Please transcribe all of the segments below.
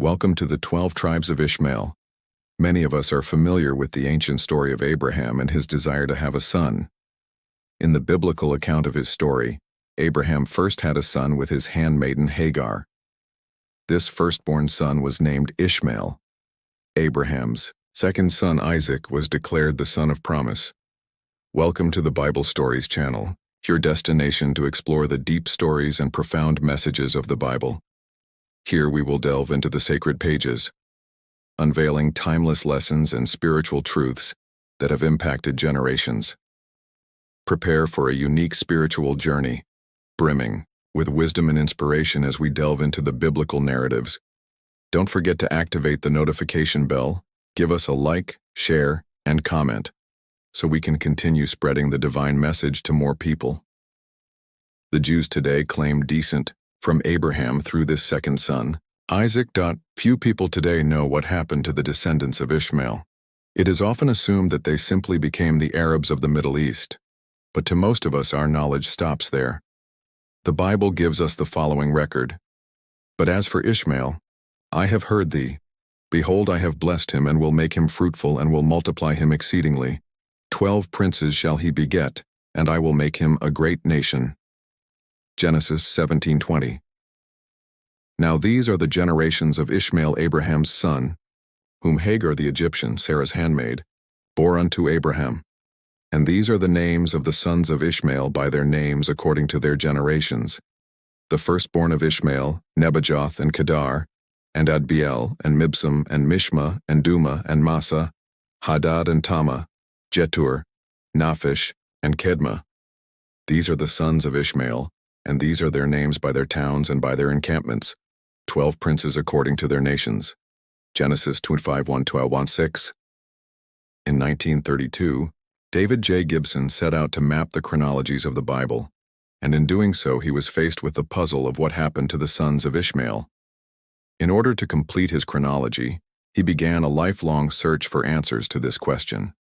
Welcome to the 12 tribes of Ishmael. Many of us are familiar with the ancient story of Abraham and his desire to have a son. In the biblical account of his story, Abraham first had a son with his handmaiden Hagar. This firstborn son was named Ishmael. Abraham's second son Isaac was declared the son of promise. Welcome to the Bible Stories channel, your destination to explore the deep stories and profound messages of the Bible. Here we will delve into the sacred pages, unveiling timeless lessons and spiritual truths that have impacted generations. Prepare for a unique spiritual journey, brimming with wisdom and inspiration as we delve into the biblical narratives. Don't forget to activate the notification bell, give us a like, share, and comment, so we can continue spreading the divine message to more people. The Jews today claim descent from Abraham through this second son, Isaac. Few people today know what happened to the descendants of Ishmael. It is often assumed that they simply became the Arabs of the Middle East, but to most of us our knowledge stops there. The Bible gives us the following record. But as for Ishmael, I have heard thee. Behold, I have blessed him, and will make him fruitful, and will multiply him exceedingly. 12 princes shall he beget, and I will make him a great nation. Genesis 17:20. Now these are the generations of Ishmael, Abraham's son, whom Hagar the Egyptian, Sarah's handmaid, bore unto Abraham. And these are the names of the sons of Ishmael by their names according to their generations. The firstborn of Ishmael, Nebajoth and Kedar, and Adbeel, and Mibsam, and Mishma, and Duma, and Massa, Hadad and Tama, Jetur, Naphish, and Kedma. These are the sons of Ishmael, and these are their names by their towns and by their encampments, 12 princes according to their nations. Genesis 25:1-12-16. In 1932, David J. Gibson set out to map the chronologies of the Bible, and in doing so he was faced with the puzzle of what happened to the sons of Ishmael. In order to complete his chronology, he began a lifelong search for answers to this question.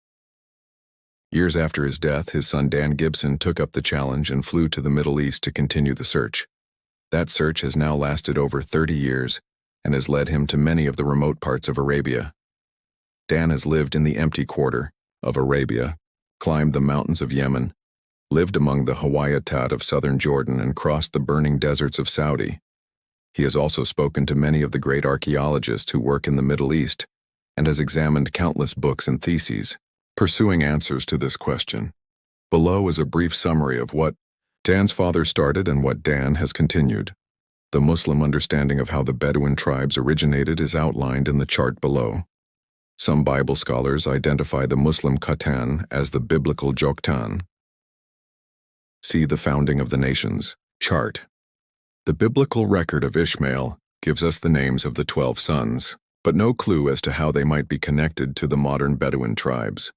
Years after his death, his son Dan Gibson took up the challenge and flew to the Middle East to continue the search. That search has now lasted over 30 years and has led him to many of the remote parts of Arabia. Dan has lived in the empty quarter of Arabia, climbed the mountains of Yemen, lived among the Hawaiiat of southern Jordan, and crossed the burning deserts of Saudi. He has also spoken to many of the great archaeologists who work in the Middle East and has examined countless books and theses, pursuing answers to this question. Below is a brief summary of what Dan's father started and what Dan has continued. The Muslim understanding of how the Bedouin tribes originated is outlined in the chart below. Some Bible scholars identify the Muslim Khatan as the biblical Joktan. See the founding of the nations chart. The biblical record of Ishmael gives us the names of the 12 sons, but no clue as to how they might be connected to the modern Bedouin tribes.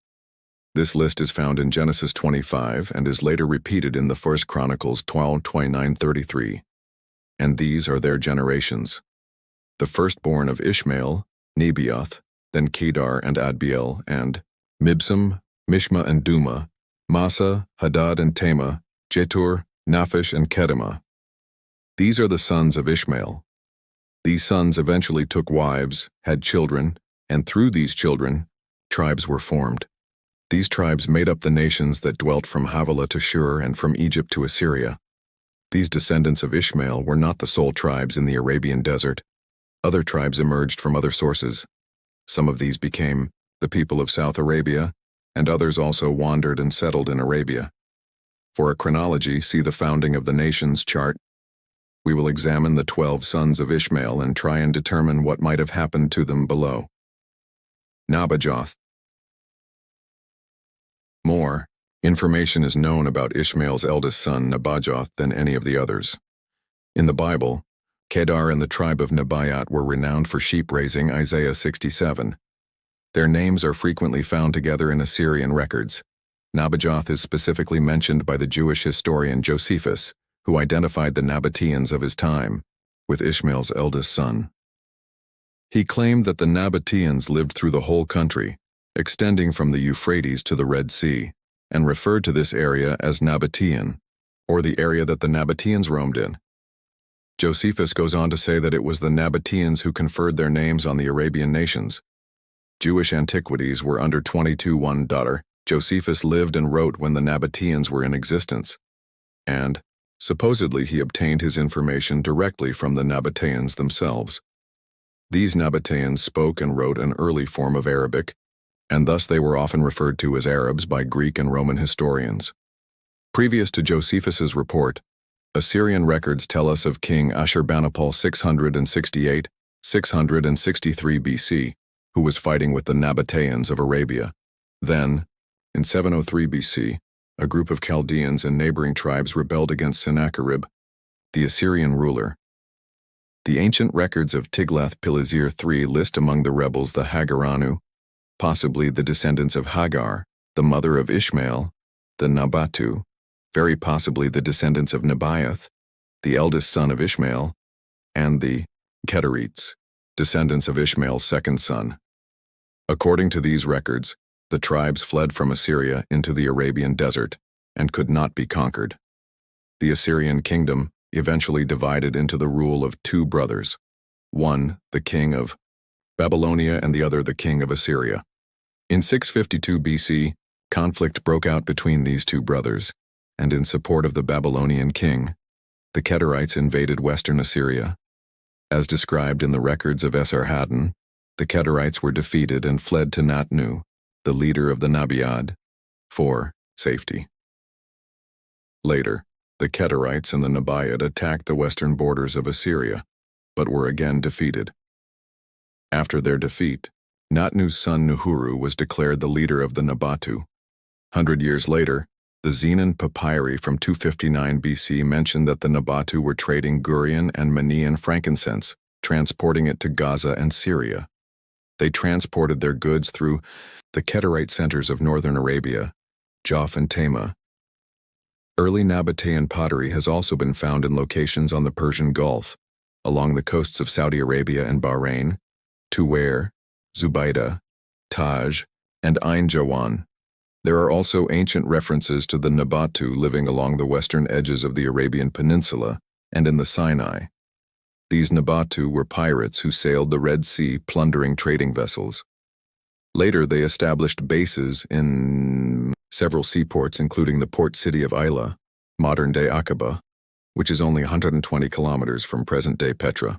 This list is found in Genesis 25 and is later repeated in the 1 Chronicles 12:29-33. And these are their generations. The firstborn of Ishmael, Nebaioth, then Kedar and Adbeel, and Mibsam, Mishma and Duma, Massa, Hadad and Tama, Jetur, Naphish and Kedema. These are the sons of Ishmael. These sons eventually took wives, had children, and through these children, tribes were formed. These tribes made up the nations that dwelt from Havilah to Shur and from Egypt to Assyria. These descendants of Ishmael were not the sole tribes in the Arabian desert. Other tribes emerged from other sources. Some of these became the people of South Arabia, and others also wandered and settled in Arabia. For a chronology, see the founding of the nations chart. We will examine the 12 sons of Ishmael and try and determine what might have happened to them below. Nebajoth. More information is known about Ishmael's eldest son Nebajoth than any of the others. In the Bible, Kedar and the tribe of Nebaioth were renowned for sheep raising, Isaiah 67. Their names are frequently found together in Assyrian records. Nebajoth is specifically mentioned by the Jewish historian Josephus, who identified the Nabateans of his time with Ishmael's eldest son. He claimed that the Nabateans lived through the whole country, extending from the Euphrates to the Red Sea, and referred to this area as Nabatean, or the area that the Nabateans roamed in. Josephus goes on to say that it was the Nabateans who conferred their names on the Arabian nations. Jewish antiquities were under 22:1. Josephus lived and wrote when the Nabateans were in existence, and supposedly he obtained his information directly from the Nabateans themselves. These Nabateans spoke and wrote an early form of Arabic, and thus they were often referred to as Arabs by Greek and Roman historians. Previous to Josephus's report, Assyrian records tell us of King Ashurbanipal 668-663 BC, who was fighting with the Nabateans of Arabia. Then, in 703 BC, a group of Chaldeans and neighboring tribes rebelled against Sennacherib, the Assyrian ruler. The ancient records of Tiglath-Pileser III list among the rebels the Hagaranu, possibly the descendants of Hagar, the mother of Ishmael, the Nabatu, very possibly the descendants of Nebaioth, the eldest son of Ishmael, and the Kedarites, descendants of Ishmael's second son. According to these records, the tribes fled from Assyria into the Arabian desert and could not be conquered. The Assyrian kingdom eventually divided into the rule of two brothers, one the king of Babylonia and the other the king of Assyria. In 652 BC, conflict broke out between these two brothers, and in support of the Babylonian king, the Kedarites invaded western Assyria. As described in the records of Esarhaddon, the Kedarites were defeated and fled to Natnu, the leader of the Nabiad, for safety. Later, the Kedarites and the Nabiad attacked the western borders of Assyria, but were again defeated. After their defeat, Natnu's son Nuhuru was declared the leader of the Nabatu. 100 years later, the Zenon papyri from 259 BC mentioned that the Nabatu were trading Gurian and Manian frankincense, transporting it to Gaza and Syria. They transported their goods through the Kedarite centers of northern Arabia, Jaf and Tema. Early Nabatean pottery has also been found in locations on the Persian Gulf, along the coasts of Saudi Arabia and Bahrain, Tuwair, Zubaydah, Taj, and Ain Jawan. There are also ancient references to the Nabatu living along the western edges of the Arabian Peninsula and in the Sinai. These Nabatu were pirates who sailed the Red Sea plundering trading vessels. Later they established bases in several seaports including the port city of Ayla, modern-day Aqaba, which is only 120 kilometers from present-day Petra.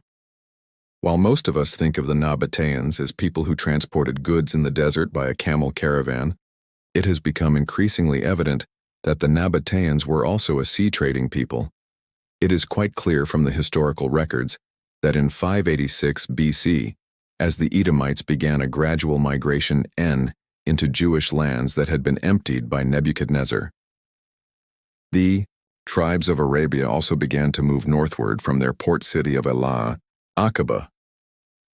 While most of us think of the Nabateans as people who transported goods in the desert by a camel caravan, it has become increasingly evident that the Nabateans were also a sea-trading people. It is quite clear from the historical records that in 586 BC, as the Edomites began a gradual migration into Jewish lands that had been emptied by Nebuchadnezzar, the tribes of Arabia also began to move northward from their port city of Elah, Aqaba.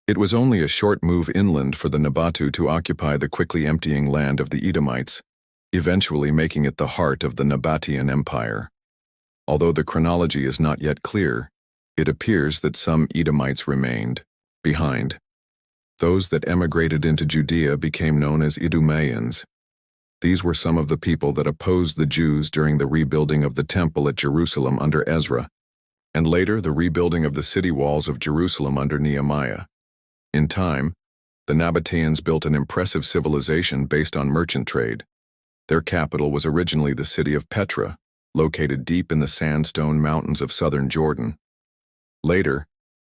It was only a short move inland for the Nabatu to occupy the quickly emptying land of the Edomites, eventually making it the heart of the Nabatean Empire. Although the chronology is not yet clear, it appears that some Edomites remained behind. Those that emigrated into Judea became known as Idumeans. These were some of the people that opposed the Jews during the rebuilding of the temple at Jerusalem under Ezra, and later the rebuilding of the city walls of Jerusalem under Nehemiah. In time, the Nabateans built an impressive civilization based on merchant trade. Their capital was originally the city of Petra, located deep in the sandstone mountains of southern Jordan. Later,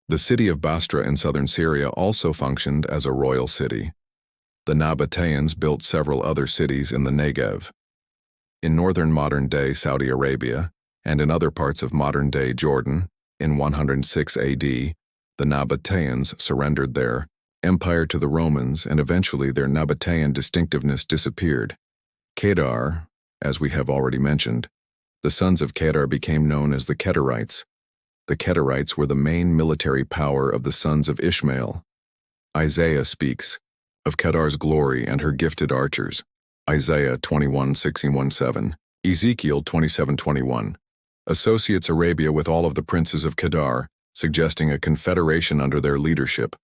the city of Basra in southern Syria also functioned as a royal city. The Nabateans built several other cities in the Negev. In northern modern-day Saudi Arabia, and in other parts of modern-day Jordan, in 106 AD, the Nabateans surrendered their empire to the Romans, and eventually their Nabatean distinctiveness disappeared. Kedar, as we have already mentioned, the sons of Kedar became known as the Kedarites. The Kedarites were the main military power of the sons of Ishmael. Isaiah speaks of Kedar's glory and her gifted archers. Isaiah 21:16-17, Ezekiel 27:21. Associates Arabia with all of the princes of Kedar, suggesting a confederation under their leadership.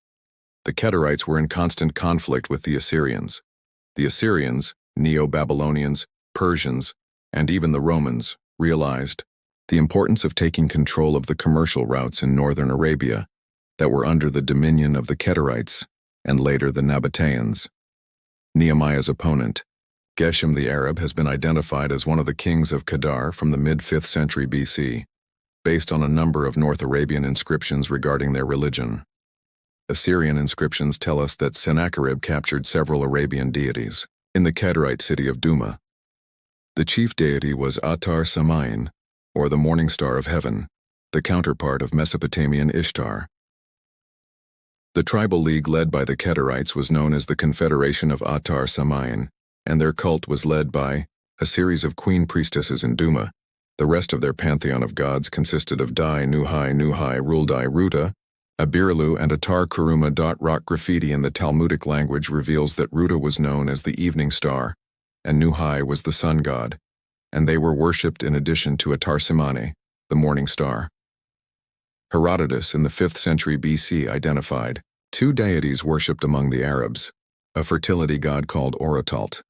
The Kedarites were in constant conflict with the Assyrians. The Assyrians, Neo-Babylonians, Persians, and even the Romans realized The importance of taking control of the commercial routes in northern Arabia that were under the dominion of the Kedarites and later the Nabateans. Nehemiah's opponent, Geshem the Arab, has been identified as one of the kings of Kedar from the mid-5th century BC, based on a number of North Arabian inscriptions regarding their religion. Assyrian inscriptions tell us that Sennacherib captured several Arabian deities in the Kedarite city of Duma. The chief deity was Atar Samain, or the morning star of heaven, the counterpart of Mesopotamian Ishtar. The tribal league led by the Kedarites was known as the Confederation of Atar Samain, and their cult was led by a series of queen priestesses in Duma. The rest of their pantheon of gods consisted of Dai, Nuhai, Ruldai, Ruta, Abirilu, and Atar Kuruma. Rock graffiti in the Talmudic language reveals that Ruta was known as the evening star, and Nuhai was the sun god, and they were worshipped in addition to Atar Simane, the morning star. Herodotus in the 5th century BC identified two deities worshipped among the Arabs, a fertility god called Orotalt.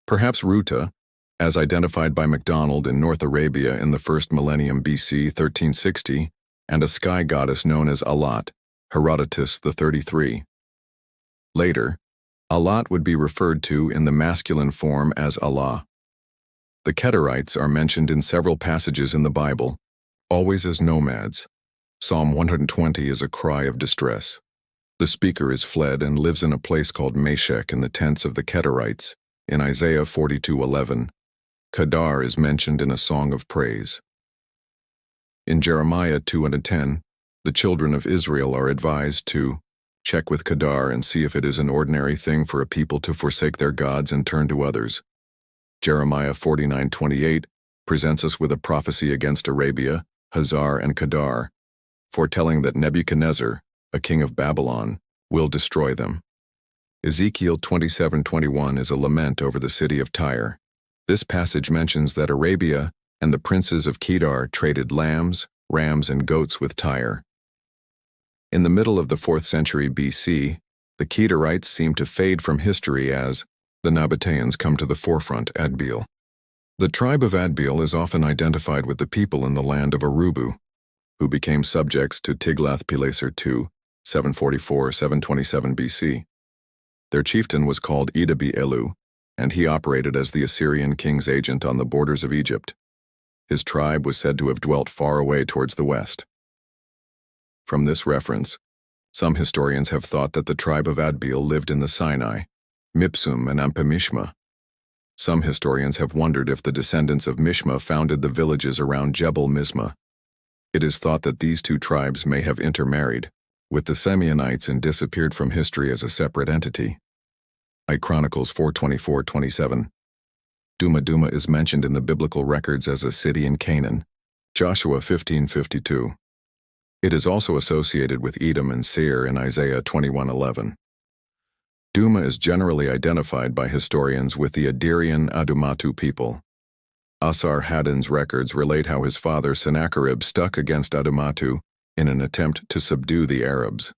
Perhaps Ruta, as identified by MacDonald in North Arabia in the 1st millennium BC 1360, and a sky goddess known as Alat, Herodotus the 33. Later, Alat would be referred to in the masculine form as Allah. The Kedarites are mentioned in several passages in the Bible, always as nomads. Psalm 120 is a cry of distress. The speaker is fled and lives in a place called Meshech in the tents of the Kedarites. In Isaiah 42:11, Kedar is mentioned in a song of praise. In Jeremiah 2:10, the children of Israel are advised to check with Kedar and see if it is an ordinary thing for a people to forsake their gods and turn to others. Jeremiah 49:28 presents us with a prophecy against Arabia, Hazar, and Kedar, foretelling that Nebuchadnezzar, a king of Babylon, will destroy them. Ezekiel 27:21 is a lament over the city of Tyre. This passage mentions that Arabia and the princes of Kedar traded lambs, rams, and goats with Tyre. In the middle of the 4th century BC, the Kedarites seem to fade from history as the Nabateans come to the forefront. Adbil. The tribe of Adbil is often identified with the people in the land of Arubu, who became subjects to Tiglath-Pileser II, 744-727 BC. Their chieftain was called Idabi-Elu, and he operated as the Assyrian king's agent on the borders of Egypt. His tribe was said to have dwelt far away towards the west. From this reference, some historians have thought that the tribe of Adbil lived in the Sinai, Mipsum, and Ampamishma. Some historians have wondered if the descendants of Mishma founded the villages around Jebel Mizma. It is thought that these two tribes may have intermarried with the Semyonites and disappeared from history as a separate entity. I Chronicles 4:24-27. Duma is mentioned in the biblical records as a city in Canaan, Joshua 15:52. It is also associated with Edom and Seir in Isaiah 21:11. Duma is generally identified by historians with the Adirian Adumatu people. Asar Haddon's records relate how his father Sennacherib stuck against Adumatu in an attempt to subdue the Arabs.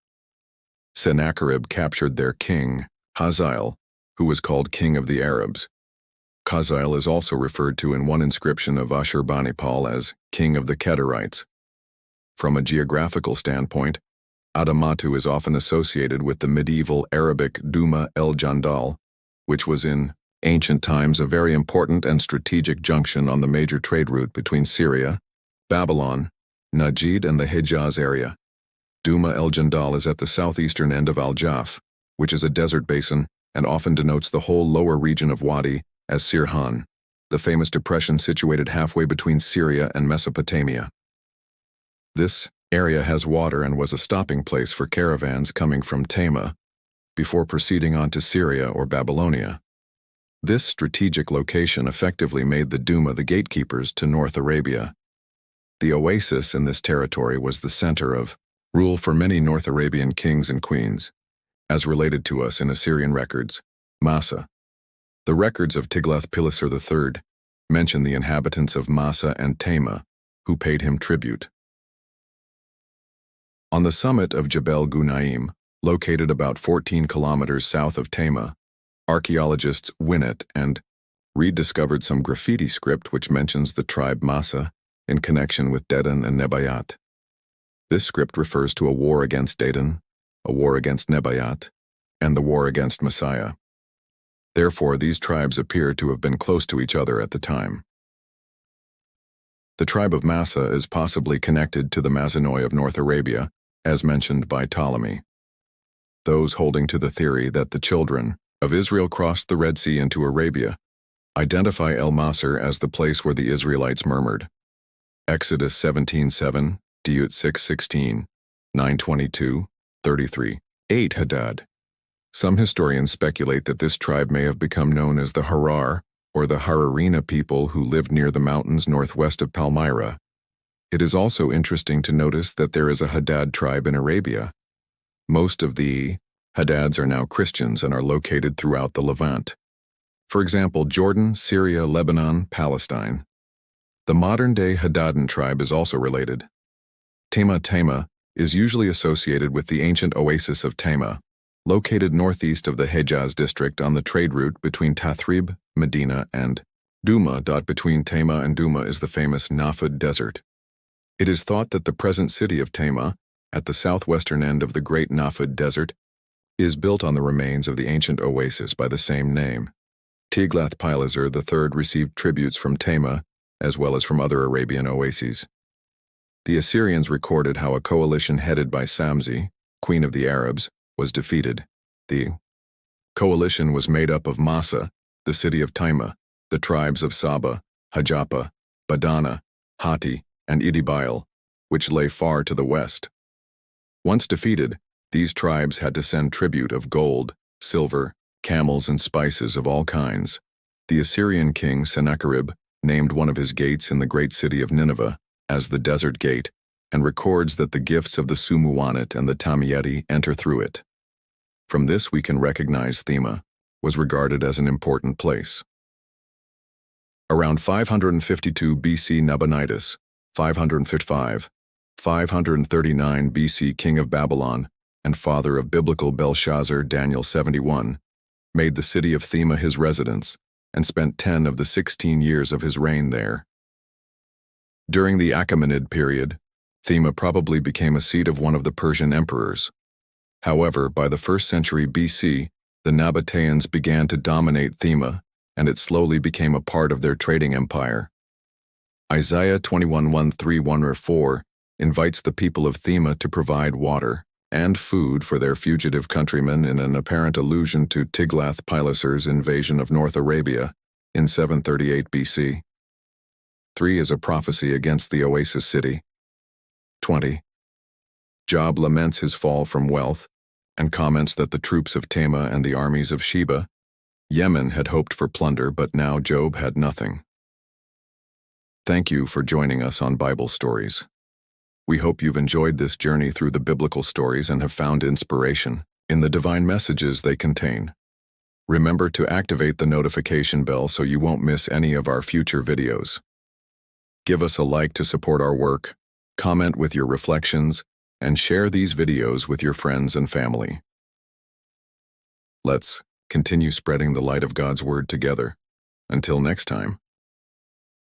Sennacherib captured their king, Hazael, who was called King of the Arabs. Hazael is also referred to in one inscription of Ashurbanipal as King of the Kedarites. From a geographical standpoint, Adumatu is often associated with the medieval Arabic Duma el-Jandal, which was in ancient times a very important and strategic junction on the major trade route between Syria, Babylon, Najd, and the Hejaz area. Duma el-Jandal is at the southeastern end of Al-Jaf, which is a desert basin and often denotes the whole lower region of Wadi as Sirhan, the famous depression situated halfway between Syria and Mesopotamia. This area has water and was a stopping place for caravans coming from Tema before proceeding on to Syria or Babylonia. This strategic location effectively made the Duma the gatekeepers to North Arabia. The oasis in this territory was the center of rule for many North Arabian kings and queens, as related to us in Assyrian records, Massa. The records of Tiglath-Pileser III mention the inhabitants of Massa and Tema, who paid him tribute. On the summit of Jebel Gunaim, located about 14 kilometers south of Tema, archaeologists Winnet and rediscovered some graffiti script which mentions the tribe Massa in connection with Dedan and Nebayat. This script refers to a war against Dedan, a war against Nebayat, and the war against Messiah. Therefore, these tribes appear to have been close to each other at the time. The tribe of Massa is possibly connected to the Mazanoi of North Arabia, as mentioned by Ptolemy. Those holding to the theory that the children of Israel crossed the Red Sea into Arabia identify El Masr as the place where the Israelites murmured. Exodus 17:7, Deut 6:16, 9:22, 33, 8 Hadad. Some historians speculate that this tribe may have become known as the Harar, or the Hararina people who lived near the mountains northwest of Palmyra. It is also interesting to notice that there is a Hadad tribe in Arabia. Most of the Hadads are now Christians and are located throughout the Levant. For example, Jordan, Syria, Lebanon, Palestine. The modern-day Hadadan tribe is also related. Tema is usually associated with the ancient oasis of Tema, located northeast of the Hejaz district on the trade route between Tathrib, Medina, and Duma. Between Tema and Duma is the famous Nafud Desert. It is thought that the present city of Tema, at the southwestern end of the Great Nafud Desert, is built on the remains of the ancient oasis by the same name. Tiglath-Pileser III received tributes from Tema as well as from other Arabian oases. The Assyrians recorded how a coalition headed by Samsi, queen of the Arabs, was defeated. The coalition was made up of Massa, the city of Taima, the tribes of Saba, Hajapa, Badana, Hatti, and Idibail, which lay far to the west. Once defeated, these tribes had to send tribute of gold, silver, camels, and spices of all kinds. The Assyrian king Sennacherib named one of his gates in the great city of Nineveh as the Desert Gate, and records that the gifts of the Sumuanit and the Tamieti enter through it. From this we can recognize Thema was regarded as an important place. Around 552 BC Nabonidus, 555, 539 BC king of Babylon, and father of biblical Belshazzar Daniel 71, made the city of Thema his residence, and spent 10 of the 16 years of his reign there. During the Achaemenid period, Thema probably became a seat of one of the Persian emperors. However, by the 1st century BC, the Nabateans began to dominate Thema, and it slowly became a part of their trading empire. Isaiah 21:1-3-4 invites the people of Thema to provide water and food for their fugitive countrymen in an apparent allusion to Tiglath-Pileser's invasion of North Arabia in 738 BC. 3 is a prophecy against the oasis city. 20. Job laments his fall from wealth and comments that the troops of Tema and the armies of Sheba, Yemen, had hoped for plunder, but now Job had nothing. Thank you for joining us on Bible Stories. We hope you've enjoyed this journey through the biblical stories and have found inspiration in the divine messages they contain. Remember to activate the notification bell so you won't miss any of our future videos. Give us a like to support our work, comment with your reflections, and share these videos with your friends and family. Let's continue spreading the light of God's Word together. Until next time.